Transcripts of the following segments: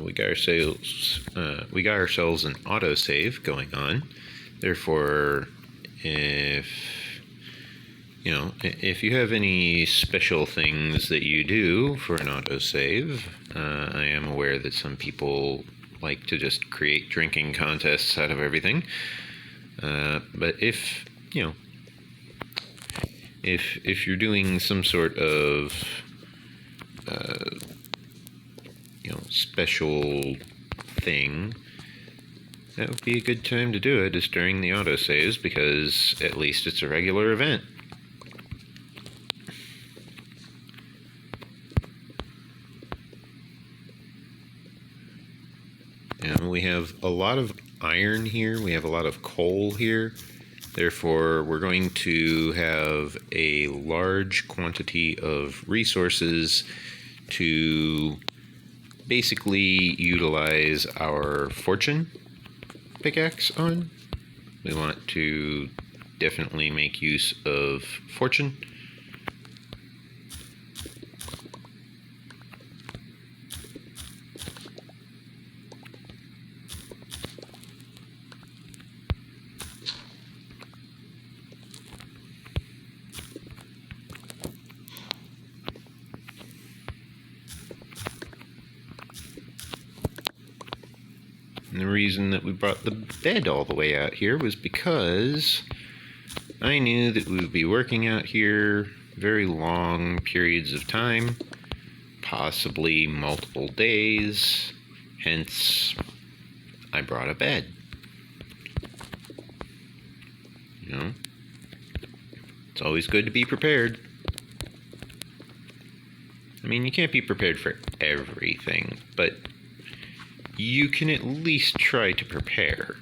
we got ourselves an autosave going on. Therefore, if you have any special things that you do for an autosave, I am aware that some people like to just create drinking contests out of everything. But if you're doing some sort of special thing, that would be a good time to do it, is during the autosaves, because at least it's a regular event. And we have a lot of iron here, we have a lot of coal here, therefore we're going to have a large quantity of resources to basically utilize our fortune pickaxe on. We want to definitely make use of fortune. And the reason that we brought the bed all the way out here was because I knew that we would be working out here very long periods of time, possibly multiple days, hence I brought a bed. It's always good to be prepared. I mean, you can't be prepared for everything, but you can at least try to prepare.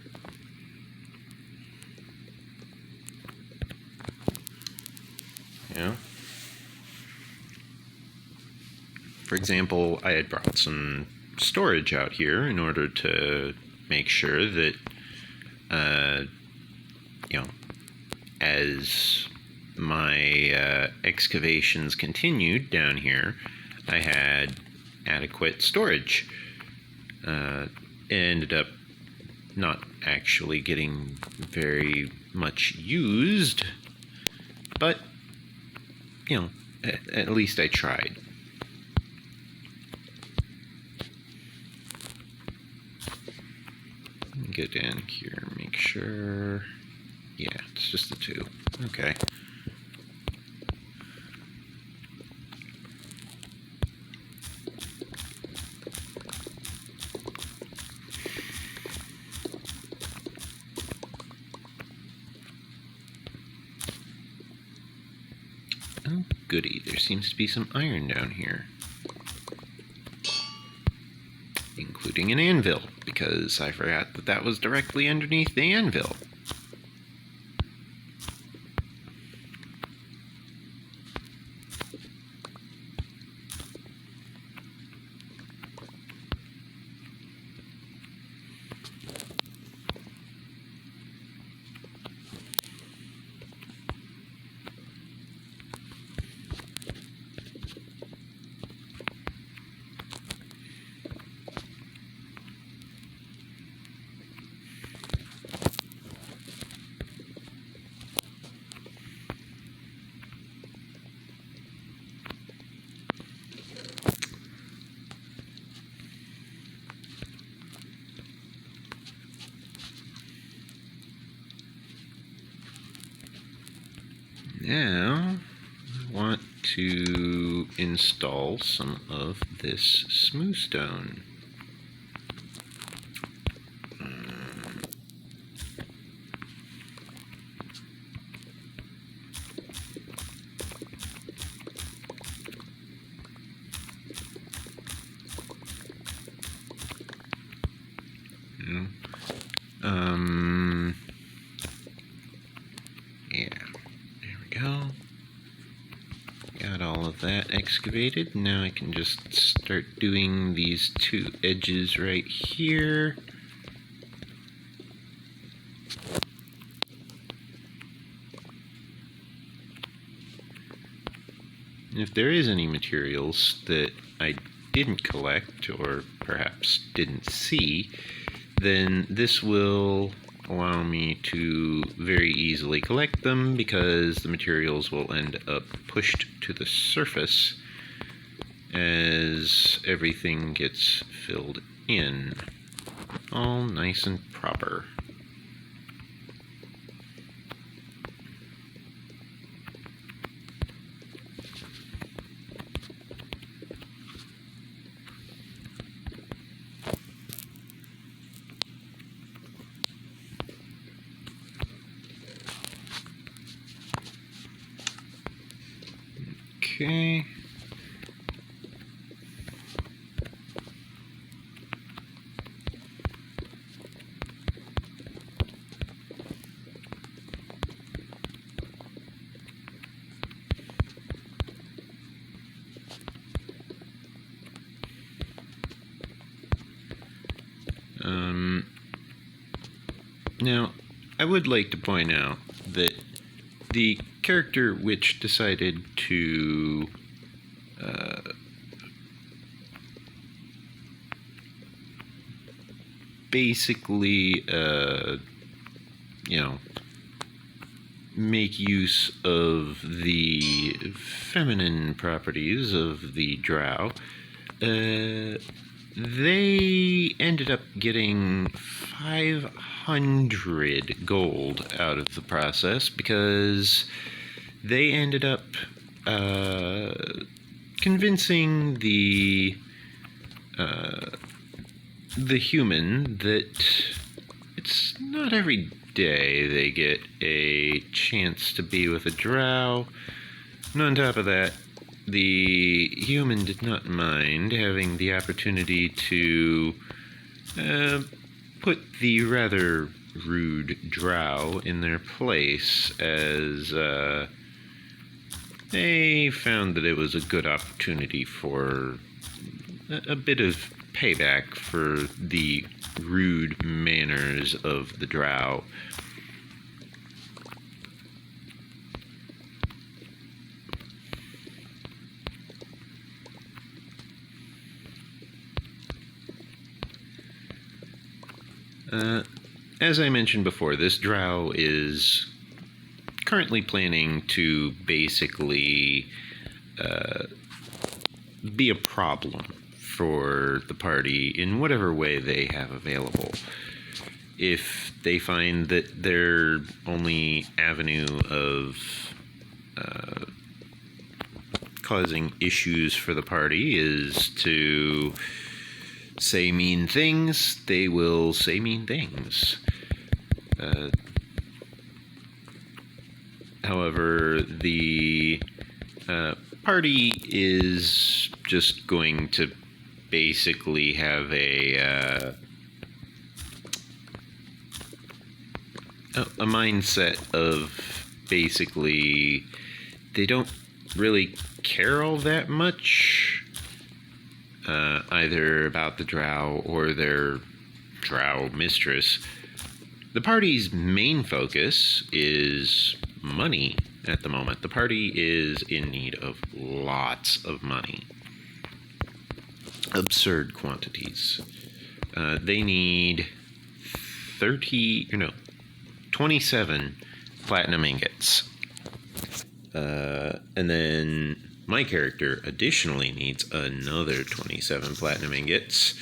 For example, I had brought some storage out here in order to make sure that, as my excavations continued down here, I had adequate storage. It ended up not actually getting very much used, but, at least I tried. Get down here, make sure. Yeah, it's just the two. Okay. Oh, goody. There seems to be some iron down here. Including an anvil, because I forgot that that was directly underneath the anvil. Now, I want to install some of this smooth stone. Yeah, there we go. Got all of that excavated. Now I can just start doing these two edges right here. If there is any materials that I didn't collect, or perhaps didn't see, then this will allow me to very easily collect them, because the materials will end up pushed to the surface as everything gets filled in, all nice and proper. Okay. Now, I would like to point out that the character which decided to basically, make use of the feminine properties of the drow, they ended up getting 500 gold out of the process, because they ended up convincing the human that it's not every day they get a chance to be with a drow. And on top of that, the human did not mind having the opportunity to put the rather rude drow in their place, as they found that it was a good opportunity for a bit of payback for the rude manners of the drow. As I mentioned before, this drow is currently planning to basically be a problem for the party in whatever way they have available. If they find that their only avenue of causing issues for the party is to say mean things, they will say mean things. However, the party is just going to basically have a mindset of basically they don't really care all that much, either about the drow or their drow mistress. The party's main focus is money at the moment. The party is in need of lots of money. Absurd quantities. They need 27 platinum ingots. And then my character additionally needs another 27 platinum ingots.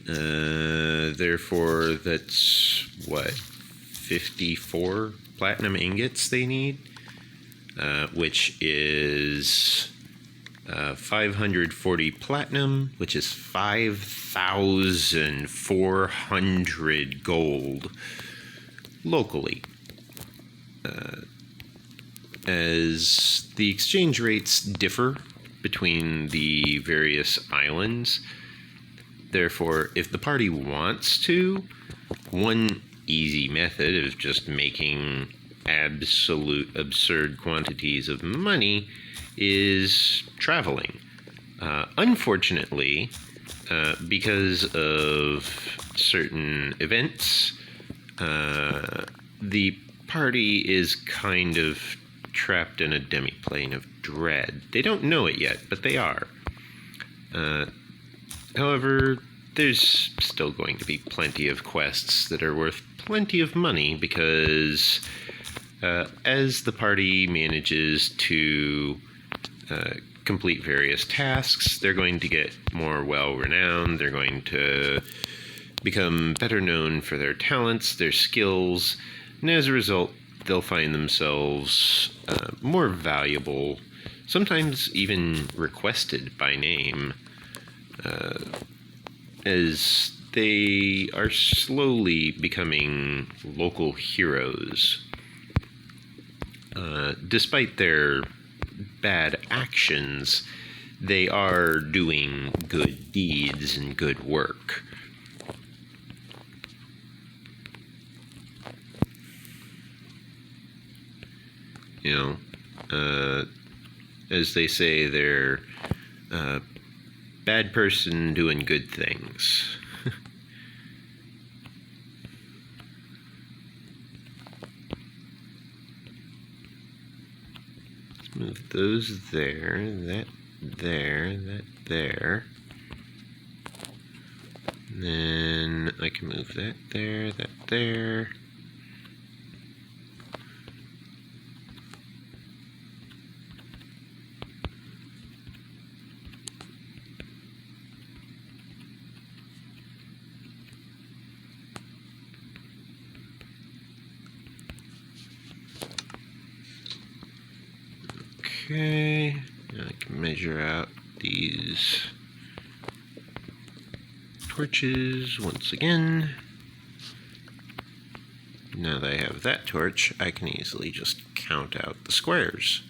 Therefore, that's 54 platinum ingots they need, which is 540 platinum, which is 5,400 gold locally. As the exchange rates differ between the various islands, therefore, if the party wants to, one easy method of just making absolute absurd quantities of money is traveling. Unfortunately, because of certain events, the party is kind of trapped in a demiplane of dread. They don't know it yet, but they are. However, there's still going to be plenty of quests that are worth plenty of money because as the party manages to complete various tasks, they're going to get more well-renowned. They're going to become better known for their talents, their skills, and as a result, they'll find themselves more valuable, sometimes even requested by name, as they are slowly becoming local heroes. Despite their bad actions, they are doing good deeds and good work. You know, as they say, they're bad person doing good things. Let's move those there, that there, that there. And then I can move that there, that there. Okay, now I can measure out these torches once again. Now that I have that torch, I can easily just count out the squares.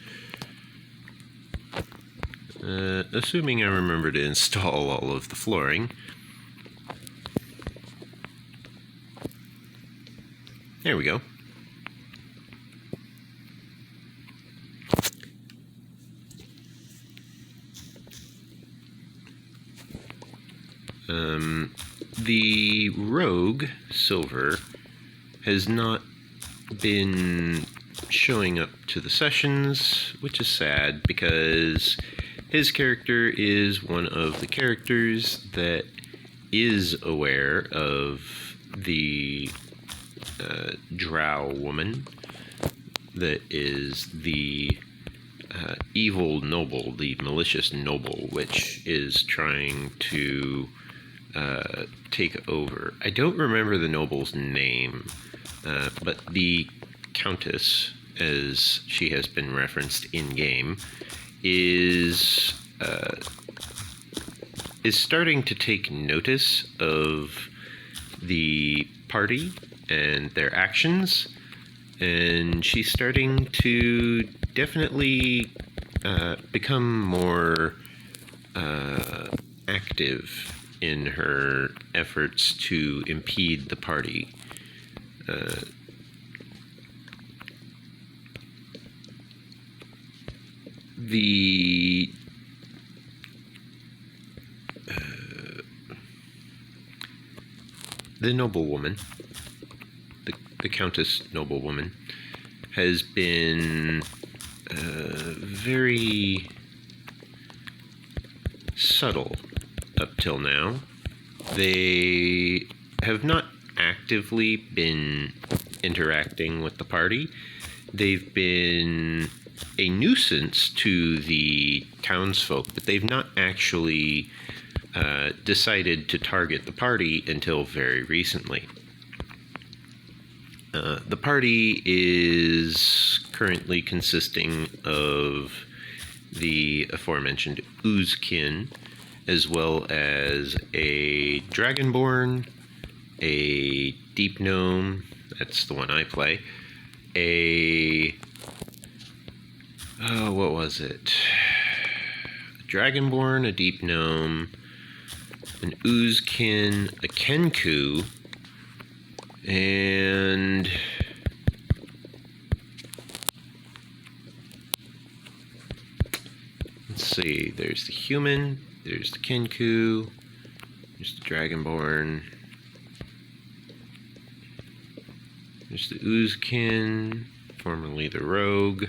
Assuming I remember to install all of the flooring. There we go. The rogue, Silver, has not been showing up to the sessions, which is sad because his character is one of the characters that is aware of the drow woman that is the evil noble, the malicious noble, which is trying to take over. I don't remember the noble's name, but the Countess, as she has been referenced in-game, is starting to take notice of the party and their actions, and she's starting to definitely become more active in her efforts to impede the party. The noblewoman, the Countess noblewoman, has been very subtle up till now. They have not actively been interacting with the party. They've been a nuisance to the townsfolk, but they've not actually decided to target the party until very recently. The party is currently consisting of the aforementioned Oozkin, as well as a Dragonborn, a Deep Gnome, that's the one I play, what was it? A Dragonborn, a Deep Gnome, an Oozkin, a Kenku, and let's see, there's the human, there's the Kenku, there's the Dragonborn, there's the Oozkin, formerly the Rogue,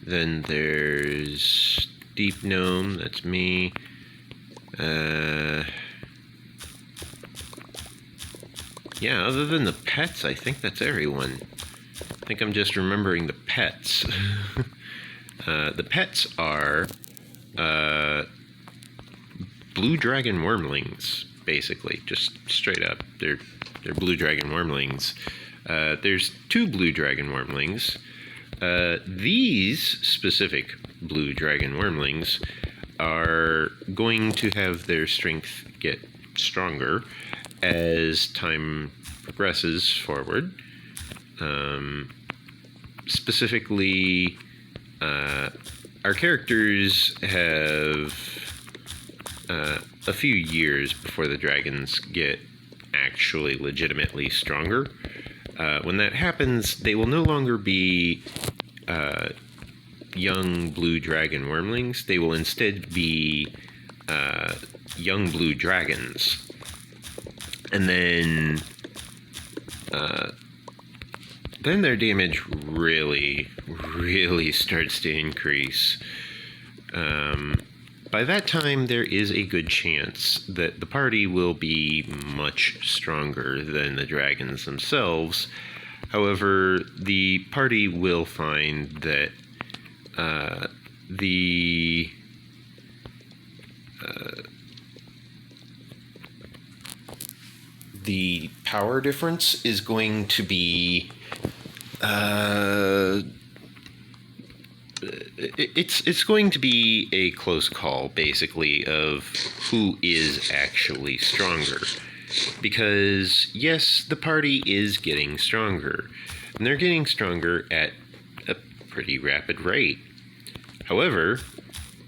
then there's Deep Gnome, that's me, Yeah, other than the pets, I think that's everyone. I think I'm just remembering the pets. The pets are blue dragon wormlings, basically, just straight up. They're blue dragon wormlings. There's 2 blue dragon wormlings. These specific blue dragon wormlings are going to have their strength get stronger as time progresses forward. Specifically, our characters have a few years before the dragons get actually legitimately stronger. When that happens, they will no longer be young blue dragon wormlings. They will instead be young blue dragons. And then their damage really starts to increase. By that time, there is a good chance that the party will be much stronger than the dragons themselves. However, the party will find that the power difference is going to be it's going to be a close call, basically, of who is actually stronger. Because, yes, the party is getting stronger, and they're getting stronger at a pretty rapid rate. However,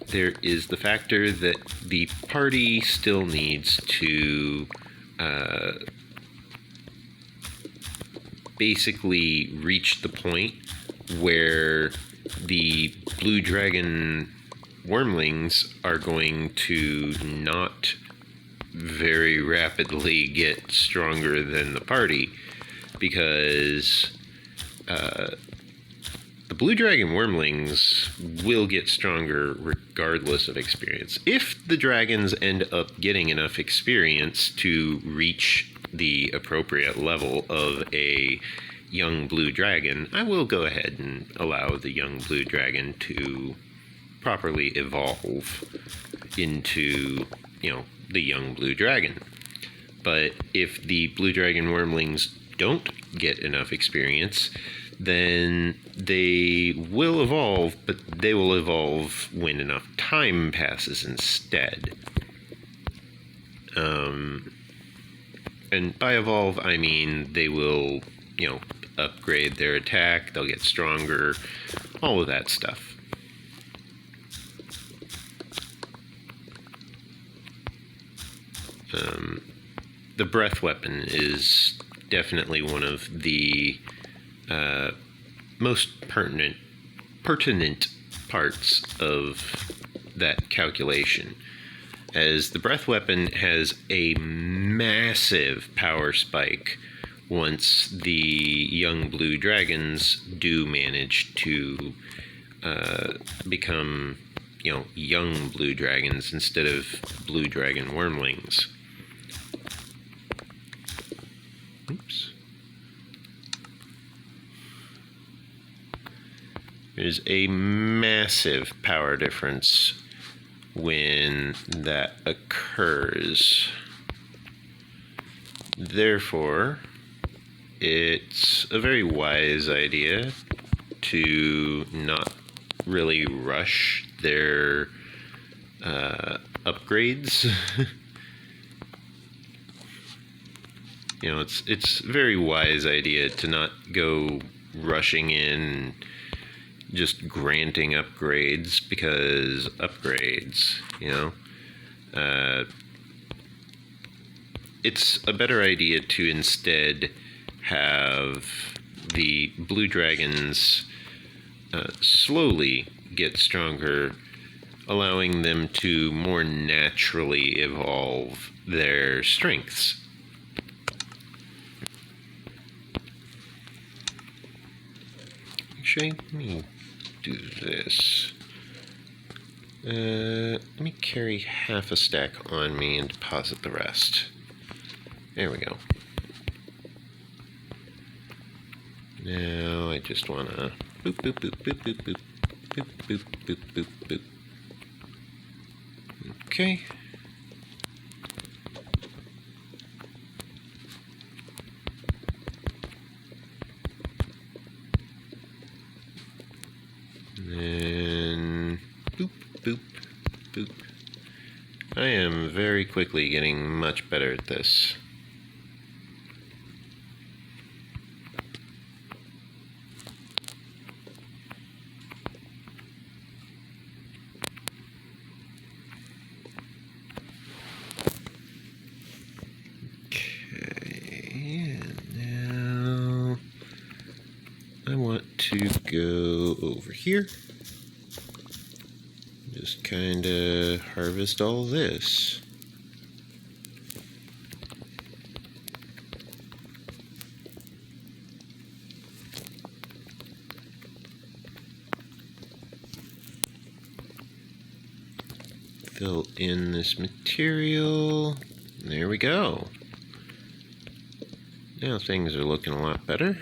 there is the factor that the party still needs to basically reach the point where the blue dragon wormlings are going to not very rapidly get stronger than the party, because the blue dragon wormlings will get stronger regardless of experience. If the dragons end up getting enough experience to reach the appropriate level of a young blue dragon, I will go ahead and allow the young blue dragon to properly evolve into, the young blue dragon. But if the blue dragon wormlings don't get enough experience, then they will evolve, but they will evolve when enough time passes instead. And by evolve, I mean they will, upgrade their attack, they'll get stronger, all of that stuff. The breath weapon is definitely one of the most pertinent parts of that calculation, as the breath weapon has a massive power spike once the young blue dragons do manage to become, young blue dragons instead of blue dragon wormlings. Oops. There's a massive power difference when that occurs. Therefore, it's a very wise idea to not really rush their upgrades. It's a very wise idea to not go rushing in just granting upgrades, because upgrades, it's a better idea to instead have the blue dragons slowly get stronger, allowing them to more naturally evolve their strengths. Actually, let me do this. Let me carry half a stack on me and deposit the rest. There we go. Now I just want to boop, boop, boop, boop, boop, boop, boop, boop, boop, boop, boop. Okay. And then boop, boop, boop. I am very quickly getting much better at this. To go over here, just kind of harvest all this. Fill in this material. There we go. Now things are looking a lot better.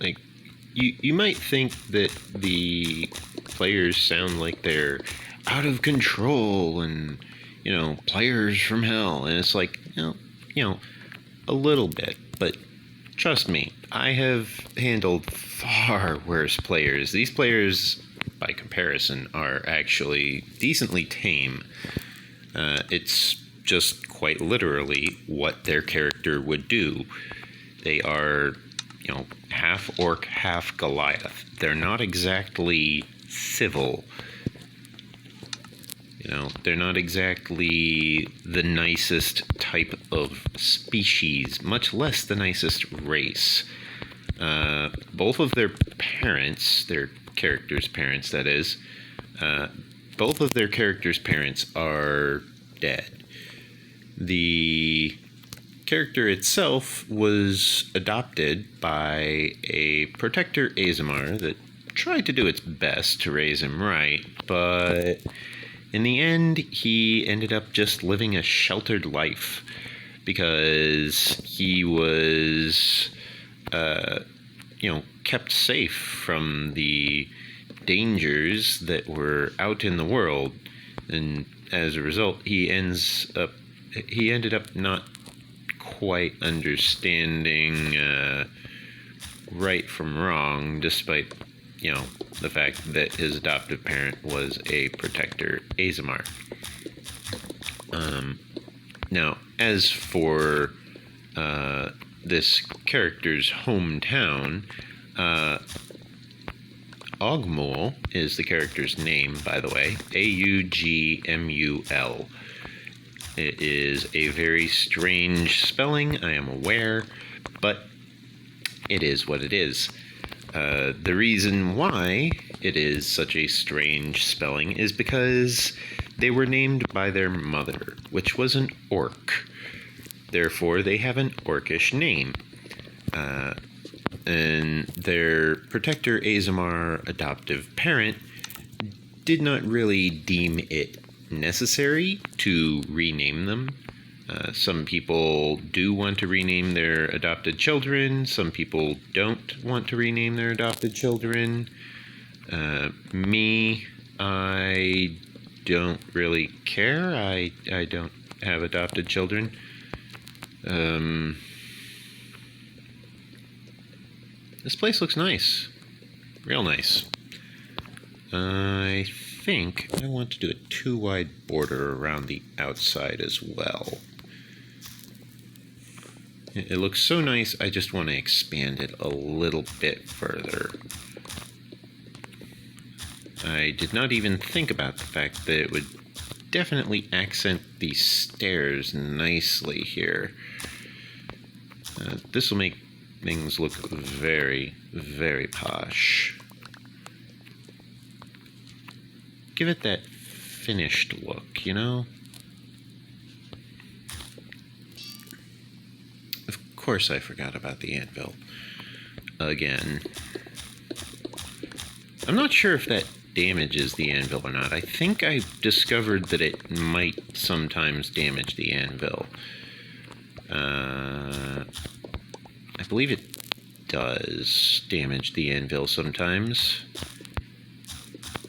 Like, you might think that the players sound like they're out of control and, players from hell. And it's like, a little bit. But trust me, I have handled far worse players. These players, by comparison, are actually decently tame. It's just quite literally what their character would do. They are, half orc, half Goliath. They're not exactly civil. They're not exactly the nicest type of species, much less the nicest race. Both of their parents, their characters' parents, that is, both of their characters' parents are dead. The character itself was adopted by a protector Azamar that tried to do its best to raise him right, but in the end, he ended up just living a sheltered life because he was, kept safe from the dangers that were out in the world, and as a result, he ended up not quite understanding right from wrong, despite the fact that his adoptive parent was a protector Azamar. Now, as for this character's hometown, Augmul is the character's name, by the way. Augmul. It is a very strange spelling, I am aware, but it is what it is. The reason why it is such a strange spelling is because they were named by their mother, which was an orc. Therefore, they have an orcish name. And their protector Azamar adoptive parent did not really deem it necessary to rename them. Some people do want to rename their adopted children. Some people don't want to rename their adopted children. Me, I don't really care. I don't have adopted children. This place looks nice. Real nice. I think I want to do a 2-wide border around the outside as well. It looks so nice, I just want to expand it a little bit further. I did not even think about the fact that it would definitely accent these stairs nicely here. This will make things look very, very posh. Give it that finished look, you know? Of course I forgot about the anvil. Again. I'm not sure if that damages the anvil or not. I think I discovered that it might sometimes damage the anvil. I believe it does damage the anvil sometimes.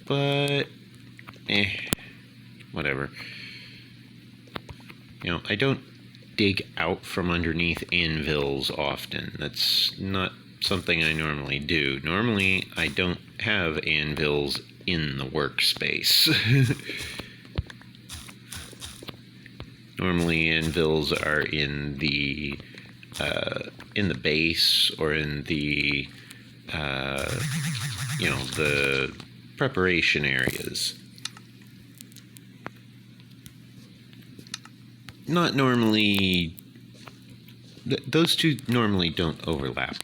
But, whatever. You know, I don't dig out from underneath anvils often. That's not something I normally do. Normally, I don't have anvils in the workspace. Normally, anvils are in the base or in the you know, the preparation areas. Not normally. Those two normally don't overlap.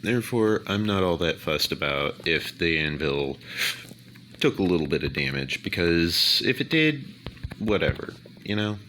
Therefore, I'm not all that fussed about if the anvil took a little bit of damage, because if it did, whatever, you know?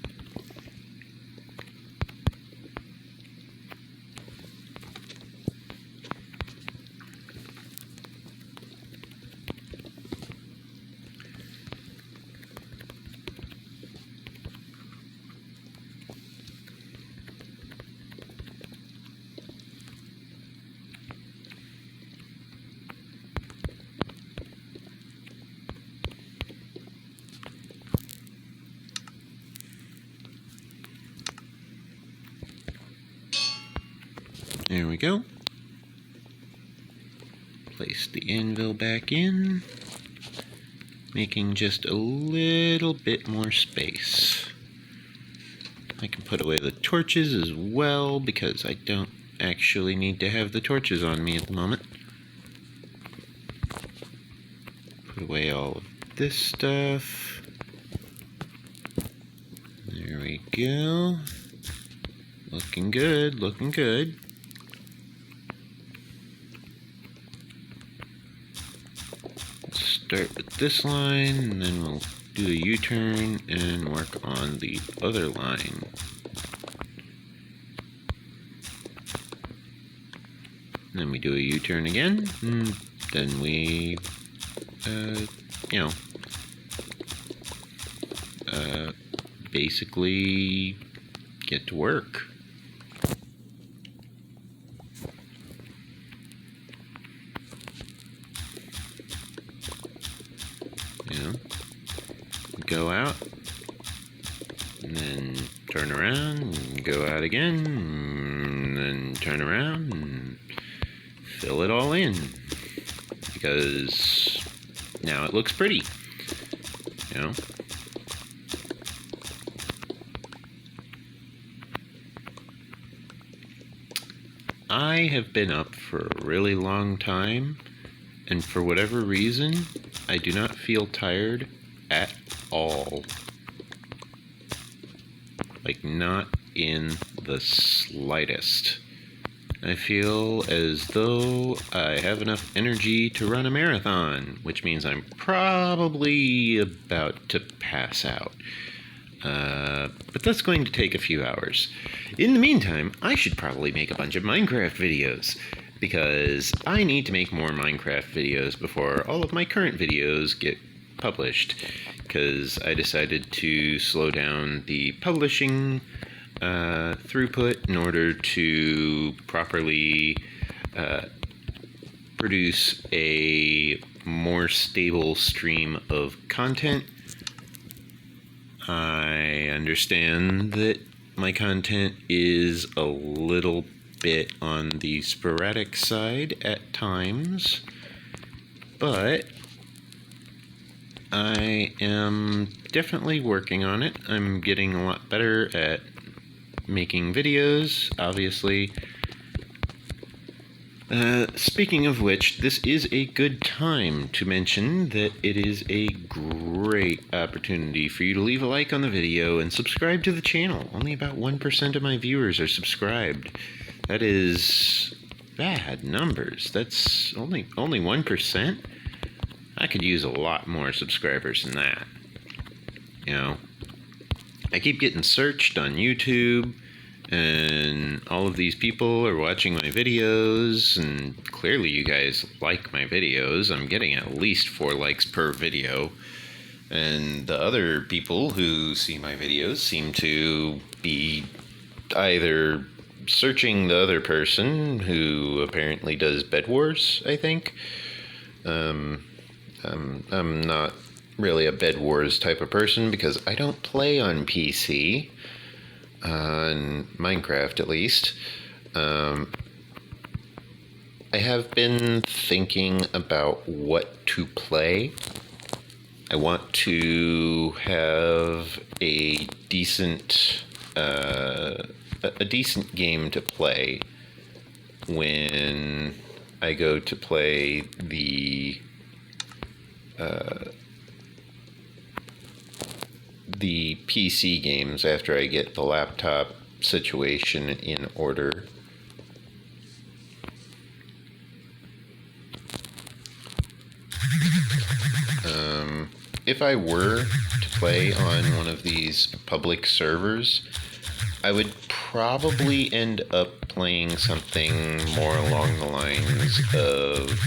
There we go. Place the anvil back in, making just a little bit more space. I can put away the torches as well, because I don't actually need to have the torches on me at the moment. Put away all of this stuff. There we go. Looking good, looking good. Start with this line, and then we'll do a U-turn and work on the other line. And then we do a U-turn again, and then we, you know, basically get to work. Go out, and then turn around, and go out again, and then turn around, and fill it all in, because now it looks pretty, you know? I have been up for a really long time, and for whatever reason, I do not feel tired at all. Like, not in the slightest. I feel as though I have enough energy to run a marathon, which means I'm probably about to pass out. But that's going to take a few hours. In the meantime, I should probably make a bunch of Minecraft videos, because I need to make more Minecraft videos before all of my current videos get published, because I decided to slow down the publishing throughput in order to properly produce a more stable stream of content. I understand that my content is a little bit on the sporadic side at times, but I am definitely working on it. I'm getting a lot better at making videos, obviously. Speaking of which, this is a good time to mention that it is a great opportunity for you to leave a like on the video and subscribe to the channel. Only about 1% of my viewers are subscribed. That is bad numbers. That's only 1%? I could use a lot more subscribers than that. You know, I keep getting searched on YouTube, and all of these people are watching my videos, and clearly you guys like my videos. I'm getting at least 4 likes per video, and the other people who see my videos seem to be either searching the other person who apparently does Bed Wars, I think. I'm not really a Bed Wars type of person because I don't play on PC. On Minecraft, at least. I have been thinking about what to play. I want to have a decent game to play when I go to play the PC games after I get the laptop situation in order. If I were to play on one of these public servers, I would probably end up playing something more along the lines of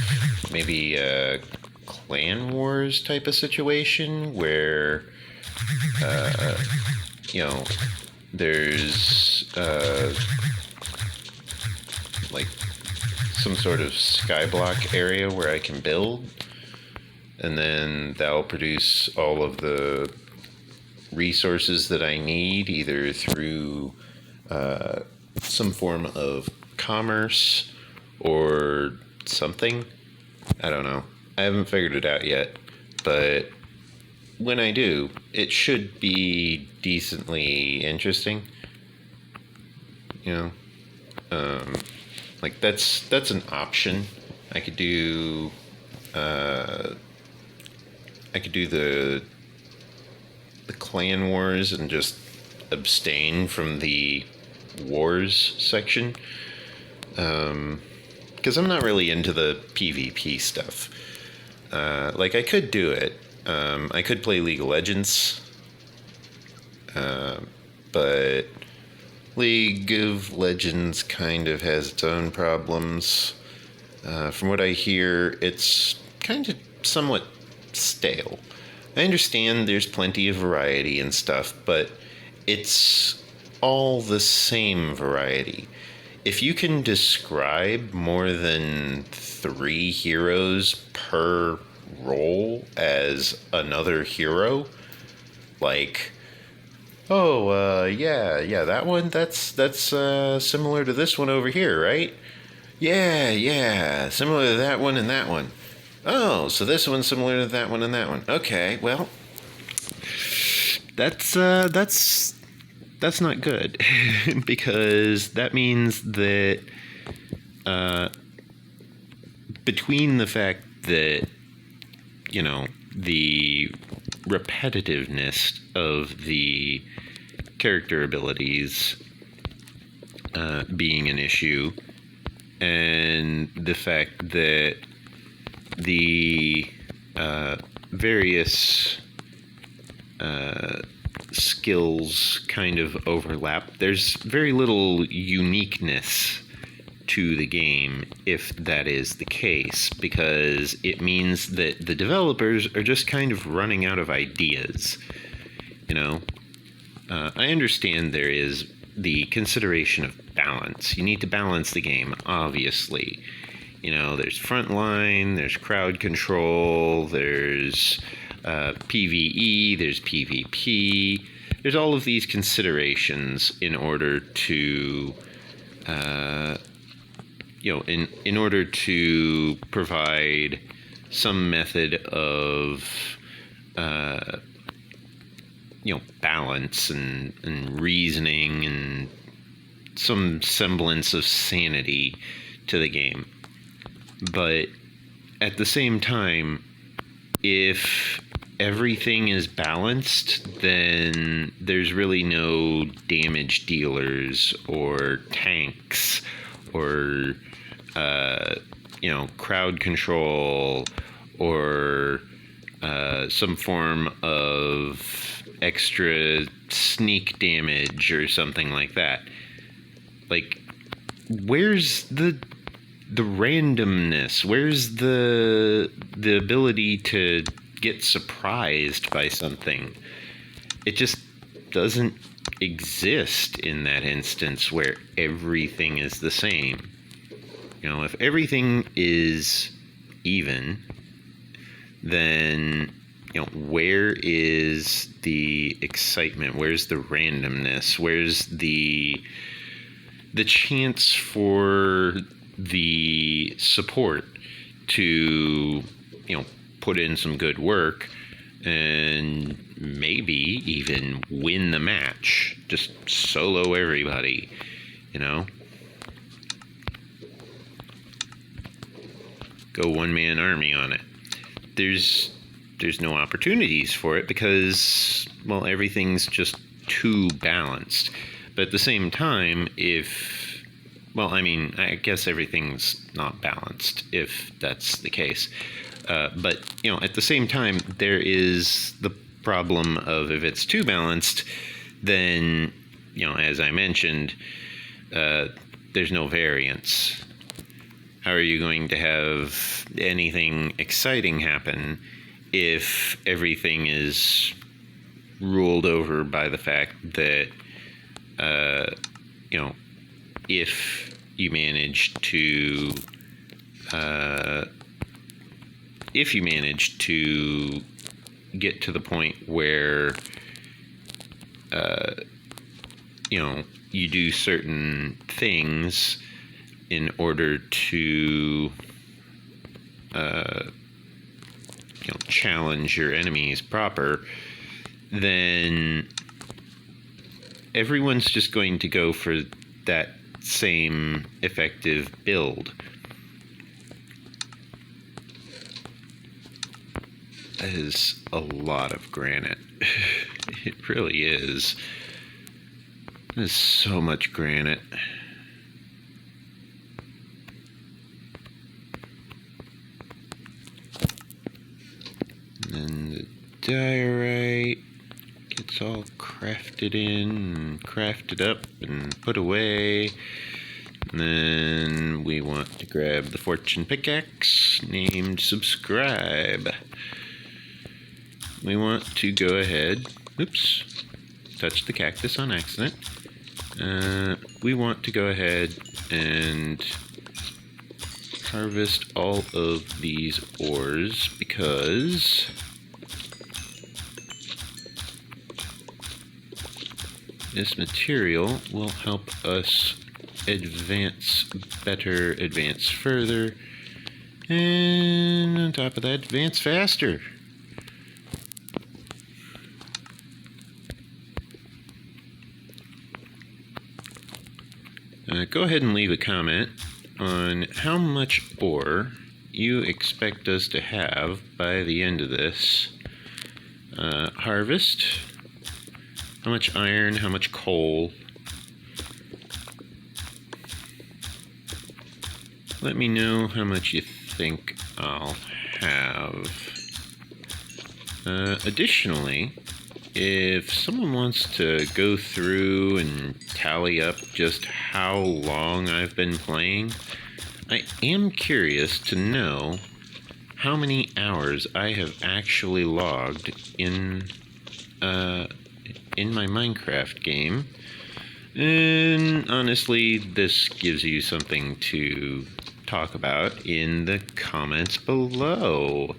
maybe a Clan Wars type of situation where you know, there's like some sort of skyblock area where I can build, and then that'll produce all of the resources that I need, either through some form of commerce or something. I don't know. I haven't figured it out yet, but when I do, it should be decently interesting. You know, like that's an option. I could do the Clan Wars and just abstain from the Wars section, because I'm not really into the PvP stuff. Like, I could do it. I could play League of Legends, but League of Legends kind of has its own problems. From what I hear, it's kind of somewhat stale. I understand there's plenty of variety and stuff, but it's all the same variety. If you can describe more than 3 heroes per role as another hero, like, yeah, that one, that's similar to this one over here, right? Yeah, similar to that one and that one. Oh, so this one's similar to that one and that one. Okay, well, that's not good because that means that between the fact that, you know, the repetitiveness of the character abilities being an issue, and the fact that the various skills kind of overlap, there's very little uniqueness to the game if that is the case, because it means that the developers are just kind of running out of ideas. You know, I understand there is the consideration of balance. You need to balance the game, obviously. You know, there's frontline, there's crowd control, there's PvE, there's PvP. There's all of these considerations in order to in order to provide some method of balance and reasoning and some semblance of sanity to the game. But at the same time, if everything is balanced, then there's really no damage dealers or tanks or crowd control or some form of extra sneak damage or something like that. Like, where's the randomness? Where's the ability to get surprised by something? It just doesn't exist in that instance where everything is the same. If everything is even, then where is the excitement? Where's the randomness? Where's the chance for the support to put in some good work and maybe even win the match? Just solo everybody, go one-man army on it. There's no opportunities for it because, well, everything's just too balanced. But at the same time, I guess everything's not balanced if that's the case. But at the same time, there is the problem of if it's too balanced, then, as I mentioned, there's no variance. How are you going to have anything exciting happen if everything is ruled over by the fact that, if you manage to get to the point where, you do certain things in order to challenge your enemies proper, then everyone's just going to go for that same effective build. That is a lot of granite. It really is. There's so much granite. And the diorite gets all crafted in and crafted up and put away. And then we want to grab the fortune pickaxe named subscribe. We want to go ahead, touched the cactus on accident. We want to go ahead and harvest all of these ores because this material will help us advance further, and on top of that, advance faster. Go ahead and leave a comment on how much ore you expect us to have by the end of this harvest. How much iron, how much coal. Let me know how much you think I'll have. Additionally, if someone wants to go through and tally up just how long I've been playing, I am curious to know how many hours I have actually logged in my Minecraft game. And honestly, this gives you something to talk about in the comments below.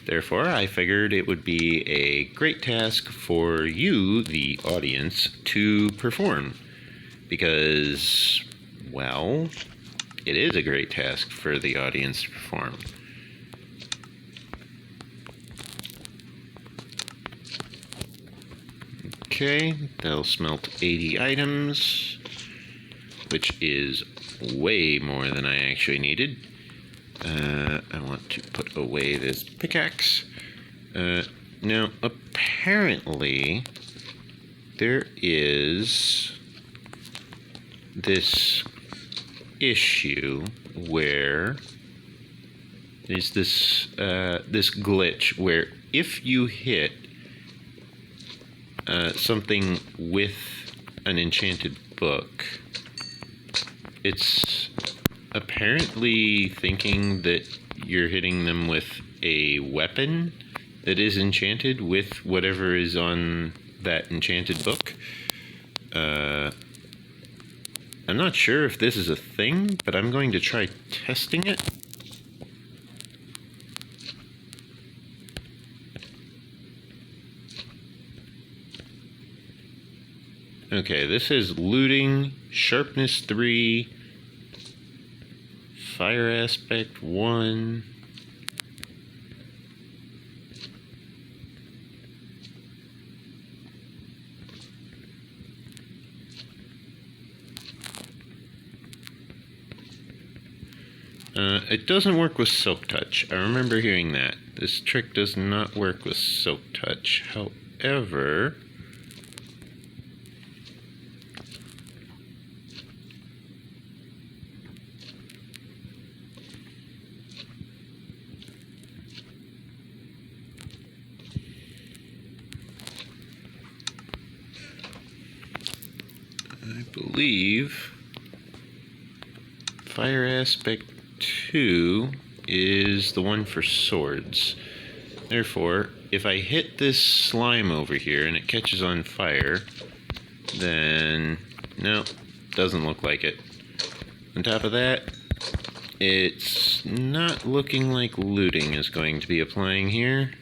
Therefore, I figured it would be a great task for you, the audience, to perform. because, well, it is a great task for the audience to perform. Okay, that'll smelt 80 items, which is way more than I actually needed. I want to put away this pickaxe. Now, apparently, there is this issue where there's this glitch where if you hit something with an enchanted book, it's apparently thinking that you're hitting them with a weapon that is enchanted with whatever is on that enchanted book. I'm not sure if this is a thing, but I'm going to try testing it. Okay, this is looting, sharpness 3, fire aspect 1. It doesn't work with Silk Touch. I remember hearing that. This trick does not work with Silk Touch. However, I believe fire aspect 2 is the one for swords. Therefore, if I hit this slime over here and it catches on fire, then no, doesn't look like it. On top of that, it's not looking like looting is going to be applying here.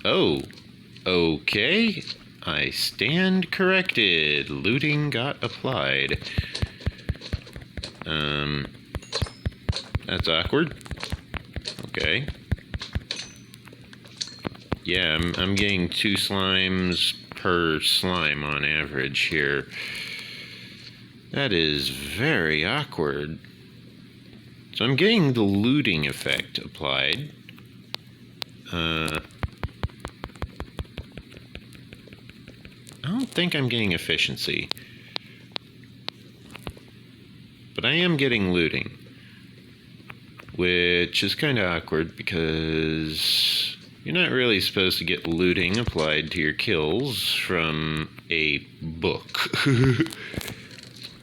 Oh, okay. I stand corrected. Looting got applied. That's awkward. Okay. Yeah, I'm getting 2 slimes per slime on average here. That is very awkward. So I'm getting the looting effect applied. I don't think I'm getting efficiency. But I am getting looting. Which is kind of awkward because you're not really supposed to get looting applied to your kills from a book.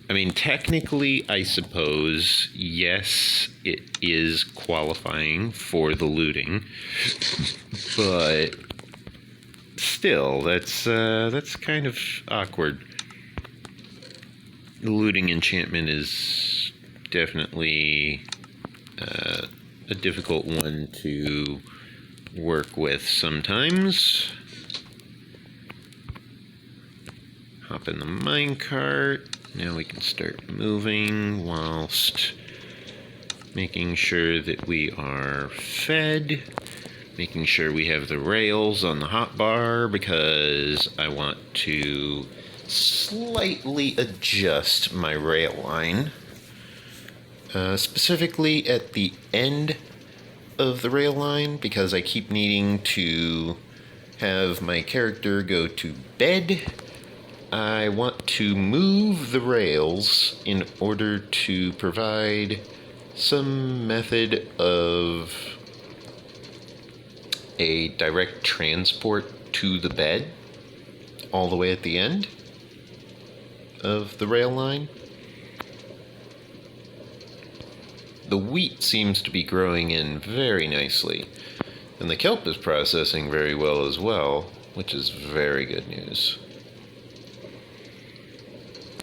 I mean, technically, I suppose, yes, it is qualifying for the looting. But still, that's kind of awkward. The looting enchantment is definitely a difficult one to work with sometimes. Hop in the minecart. Now we can start moving whilst making sure that we are fed. Making sure we have the rails on the hotbar because I want to slightly adjust my rail line. Specifically at the end of the rail line because I keep needing to have my character go to bed. I want to move the rails in order to provide some method of a direct transport to the bed all the way at the end of the rail line. The wheat seems to be growing in very nicely, and the kelp is processing very well as well, which is very good news.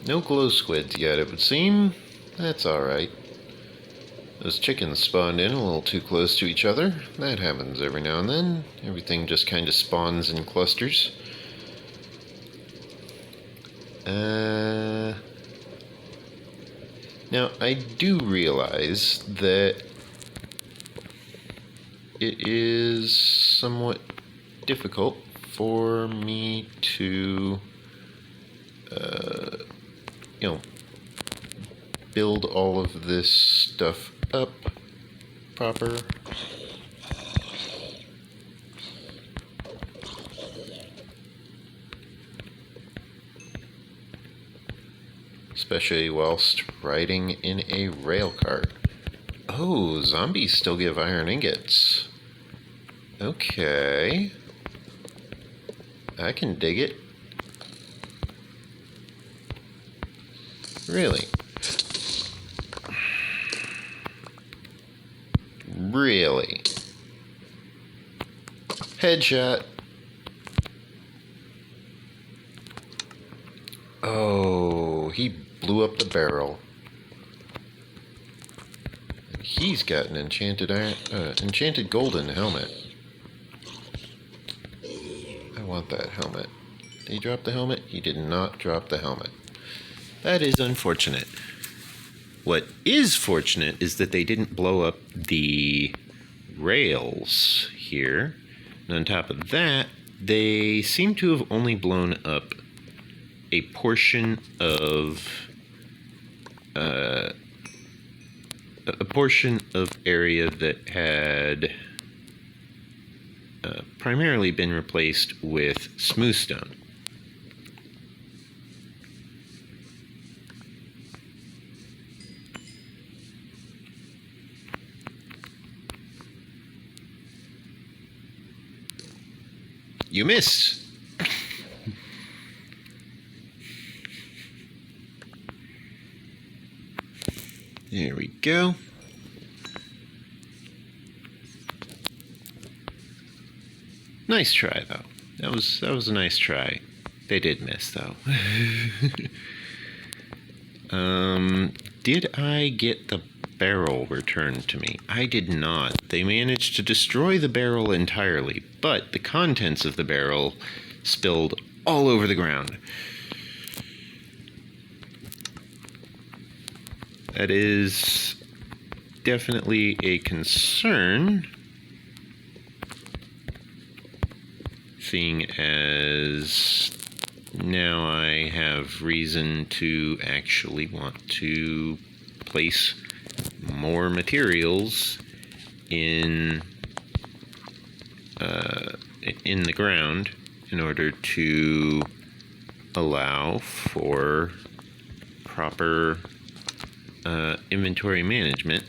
No glow squids yet, it would seem. That's alright. Those chickens spawned in a little too close to each other. That happens every now and then. Everything just kind of spawns in clusters. Now, I do realize that it is somewhat difficult for me to, you know, build all of this stuff up proper. Especially whilst riding in a rail cart. Oh, zombies still give iron ingots. Okay. I can dig it. Really? Really? Headshot. Oh, he blew up the barrel. He's got an enchanted golden helmet. I want that helmet. Did he drop the helmet? He did not drop the helmet. That is unfortunate. What is fortunate is that they didn't blow up the rails here. And on top of that, they seem to have only blown up a portion of area that had primarily been replaced with smooth stone. You missed. There we go. Nice try, though. That was a nice try. They did miss, though. Did I get the barrel returned to me? I did not. They managed to destroy the barrel entirely, but the contents of the barrel spilled all over the ground. That is definitely a concern, seeing as now I have reason to actually want to place more materials in the ground in order to allow for proper inventory management.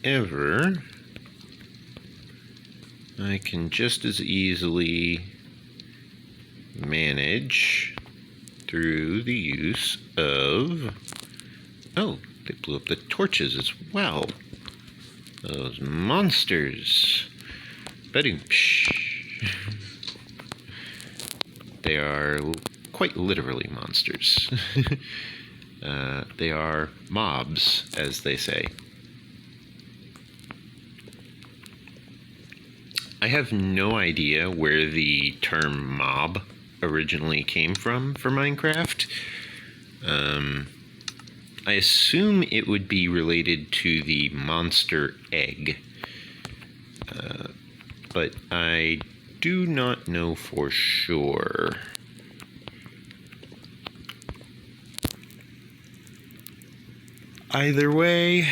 However, I can just as easily manage through the use of... Oh, they blew up the torches as well. Those monsters. They are quite literally monsters. They are mobs, as they say. I have no idea where the term mob originally came from for Minecraft. I assume it would be related to the monster egg, but I do not know for sure. Either way,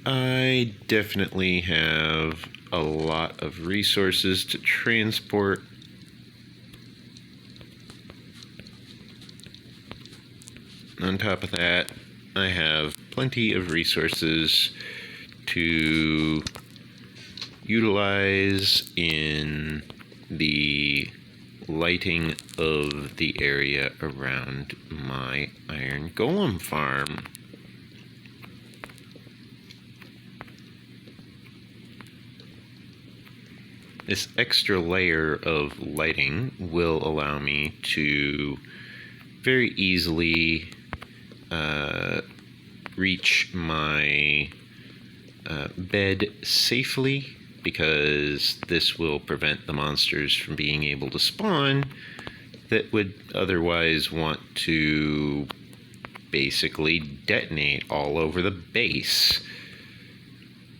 I definitely have a lot of resources to transport. On top of that, I have plenty of resources to utilize in the lighting of the area around my iron golem farm. This extra layer of lighting will allow me to very easily reach my bed safely because this will prevent the monsters from being able to spawn that would otherwise want to basically detonate all over the base,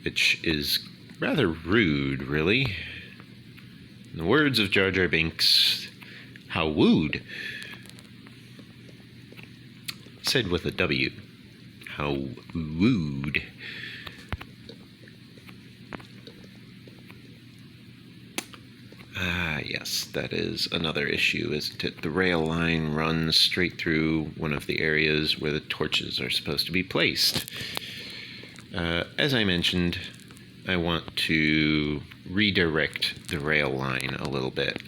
which is rather rude, really. In the words of Jar Jar Binks, how wooed. Said with a W. How wooed. Ah, yes, that is another issue, isn't it? The rail line runs straight through one of the areas where the torches are supposed to be placed. As I mentioned, I want to redirect the rail line a little bit.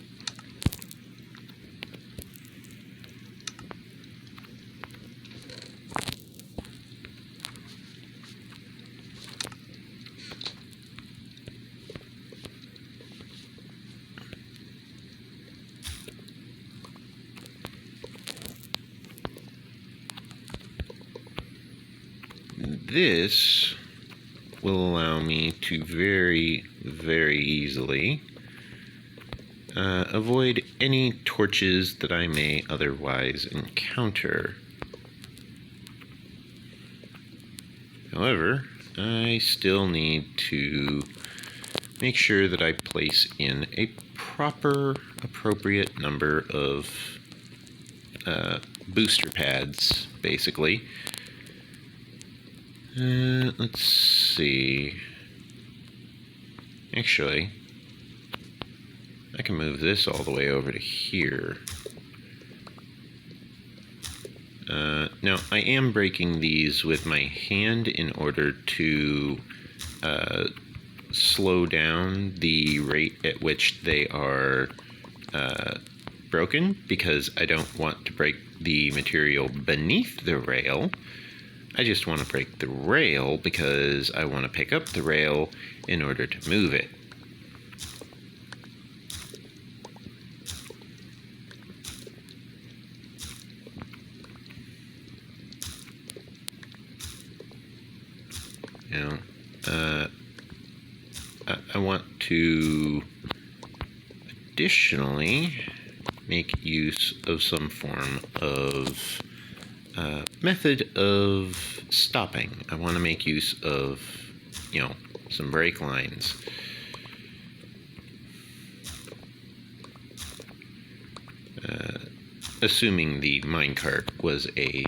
This will allow me to very, very easily avoid any torches that I may otherwise encounter. However, I still need to make sure that I place in a proper, appropriate number of booster pads, basically. Let's see. Actually, I can move this all the way over to here. Now, I am breaking these with my hand in order to slow down the rate at which they are broken, because I don't want to break the material beneath the rail. I just want to break the rail because I want to pick up the rail in order to move it. Now, I want to additionally make use of some form of method of stopping. I want to make use of, some brake lines. Assuming the minecart was a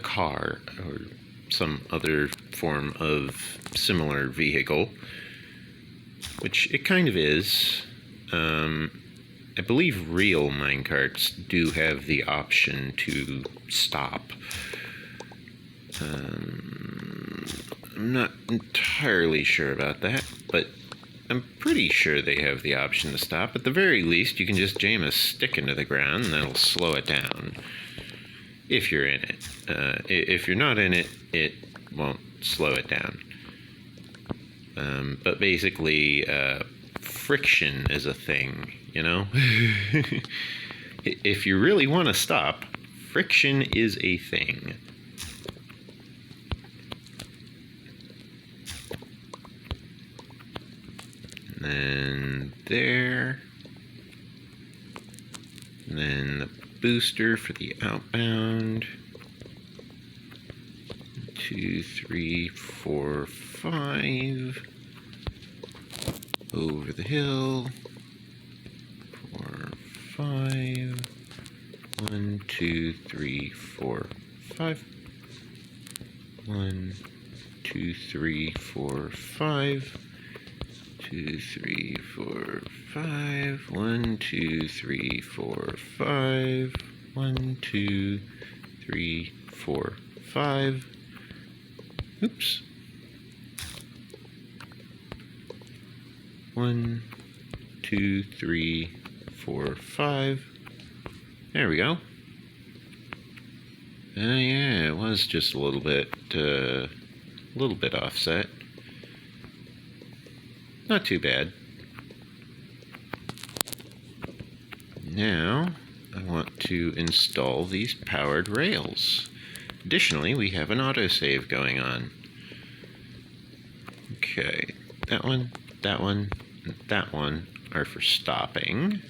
car or some other form of similar vehicle, which it kind of is. I believe real minecarts do have the option to stop. I'm not entirely sure about that, but I'm pretty sure they have the option to stop. At the very least, you can just jam a stick into the ground and that'll slow it down. If you're in it. If you're not in it, it won't slow it down. But basically, friction is a thing, If you really want to stop, friction is a thing. And then there. And then the booster for the outbound. 2, 3, 4, 5. Over the hill. 4, 5. 1, 2, 3, 4, 5. 1, 2, 3, 4, 5. 2, 3, 4, 5. 1, 2, 3, 4, 5. 1, 2, 3, 4, 5. Oops. 1, 2, 3, 4, 5. There we go. Yeah, it was just a little bit offset. Not too bad. Now, I want to install these powered rails. Additionally, we have an autosave going on. Okay, that one, that one, and that one are for stopping.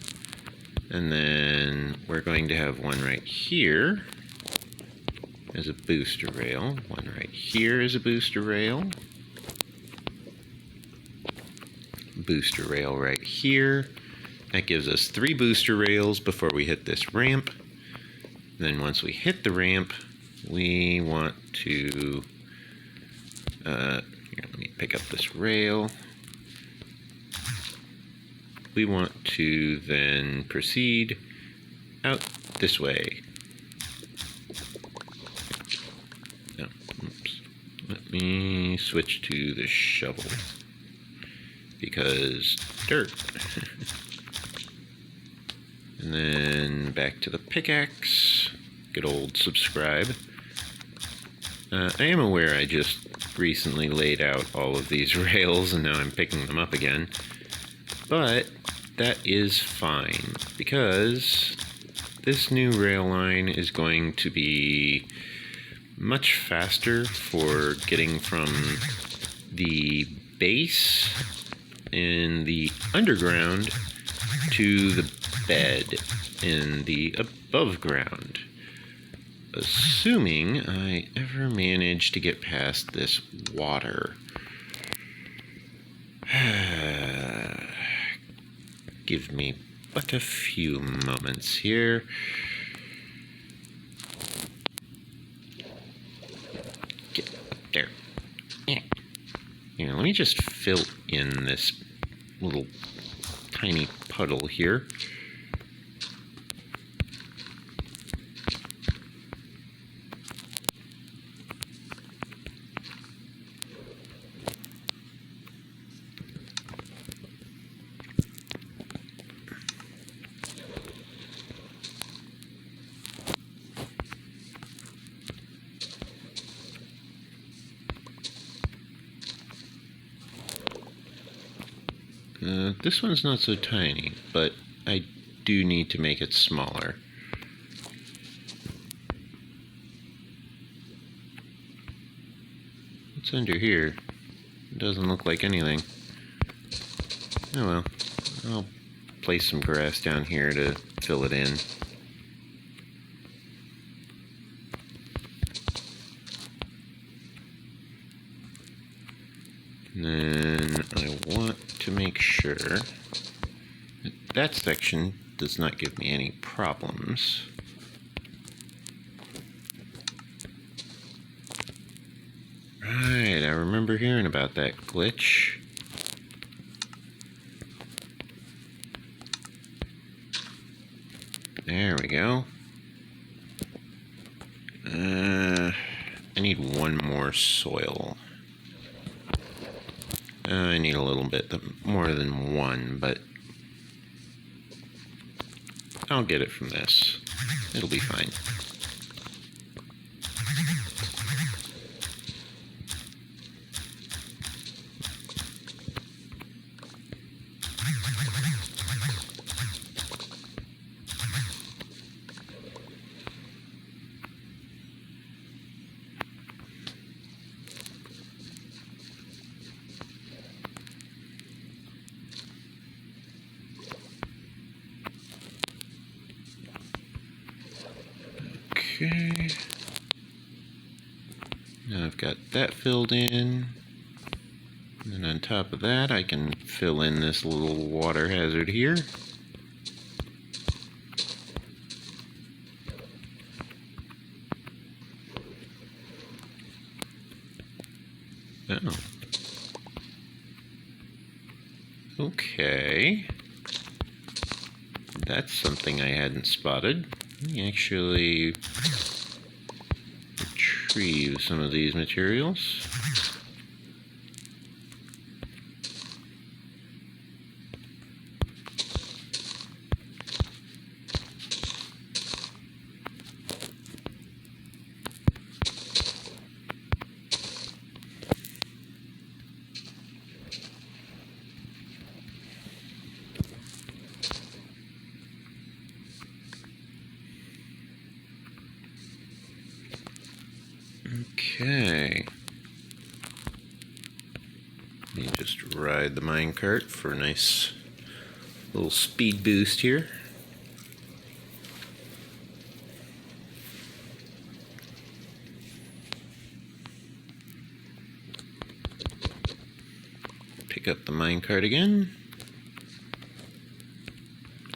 And then we're going to have one right here as a booster rail, one right here as a booster rail, booster rail right here. That gives us 3 booster rails before we hit this ramp. Then once we hit the ramp, we want to, here, let me pick up this rail. We want to then proceed out this way. No, oops. Let me switch to the shovel because dirt. And then back to the pickaxe. Good old subscribe. I am aware I just recently laid out all of these rails and now I'm picking them up again. But that is fine because this new rail line is going to be much faster for getting from the base in the underground to the bed in the above ground. Assuming I ever manage to get past this water. Give me but a few moments here. Get up there. Here, let me just fill in this little tiny puddle here. This one's not so tiny, but I do need to make it smaller. What's under here? It doesn't look like anything. Oh well, I'll place some grass down here to fill it in. And then I want to make sure that section does not give me any problems. Right, I remember hearing about that glitch. There we go. I need one more soil. I need a little bit more than one, but I'll get it from this. It'll be fine. Okay. Now I've got that filled in. And then on top of that, I can fill in this little water hazard here. Oh. Okay. That's something I hadn't spotted. Let me actually retrieve some of these materials. Okay. Let me just just ride the minecart for a nice little speed boost here. Pick up the minecart again.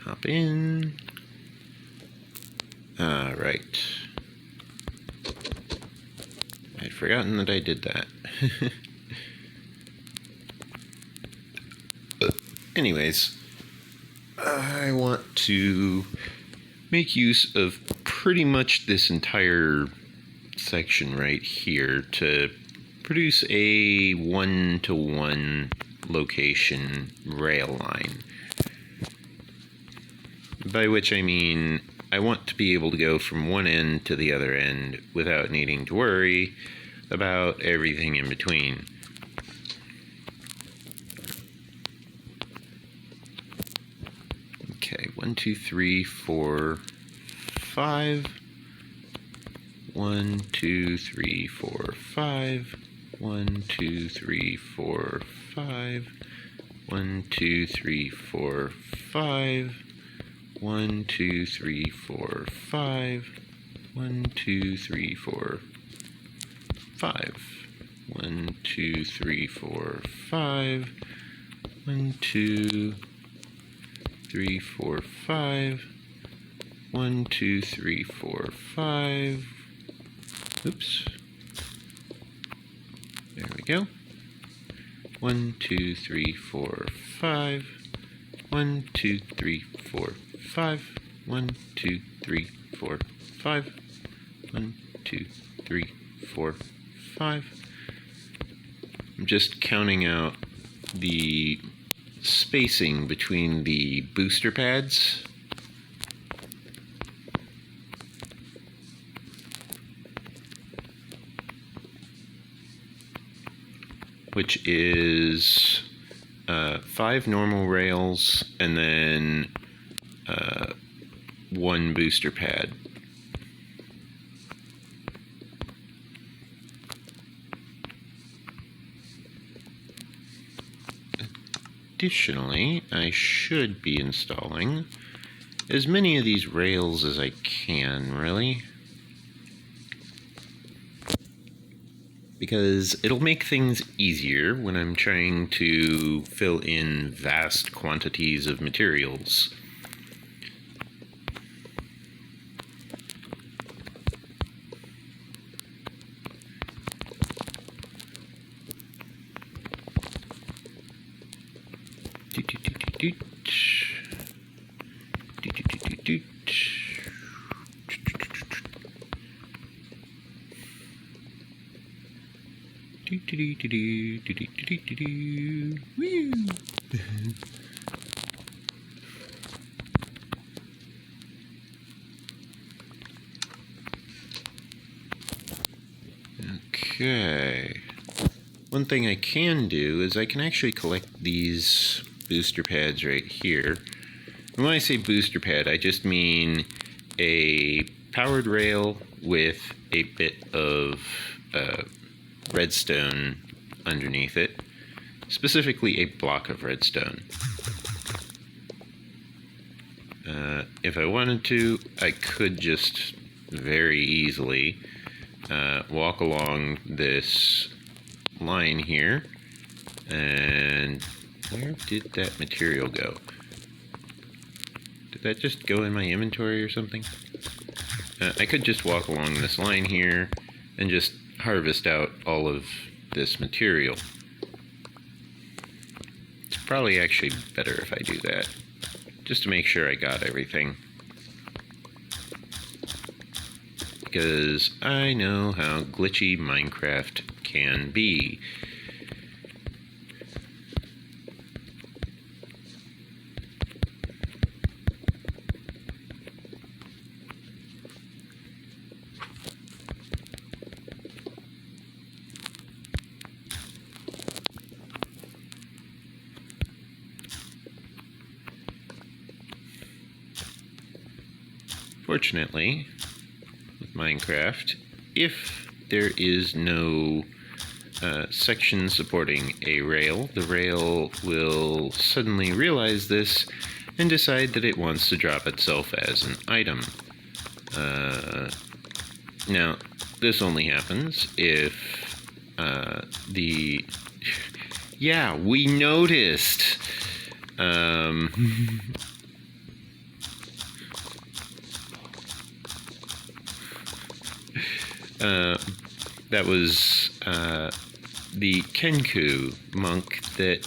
Hop in. Right. I'd forgotten that I did that. Anyways, I want to make use of pretty much this entire section right here to produce a one-to-one location rail line. By which I mean I want to be able to go from one end to the other end without needing to worry about everything in between. Okay, 1, 2, 3, 4, 5. 1, 2, 3, 4, 5. 1, 2, 3, 4, 5. 1, 2, 3, 4, 5. 1, 2, 3, 4, 5. 1, 2, 3, 4, 5. 1, 2, 3, 4, 5. 1, 2, 3, 4, 5. 1, 2, 3, 4, 5. Oops. There we go. 1, 2, 3, 4, 5. 1, 2, 3, 4, 5. 1, 2, 3, 4, 5. 1, 2, 3, 4, 5. I'm just counting out the spacing between the booster pads. Which is 5 normal rails and then 1 booster pad. Additionally, I should be installing as many of these rails as I can, really. Because it'll make things easier when I'm trying to fill in vast quantities of materials. Woo! Okay. One thing I can do is I can actually collect these booster pads right here. And when I say booster pad, I just mean a powered rail with a bit of redstone underneath it, specifically a block of redstone. If I wanted to, I could just very easily walk along this line here, and where did that material go? Did that just go in my inventory or something? I could just walk along this line here and just harvest out all of this material. It's probably actually better if I do that, just to make sure I got everything. Because I know how glitchy Minecraft can be. Fortunately, with Minecraft, if there is no section supporting a rail, the rail will suddenly realize this and decide that it wants to drop itself as an item. Now, this only happens if the... Yeah, we noticed! That was the Kenku monk that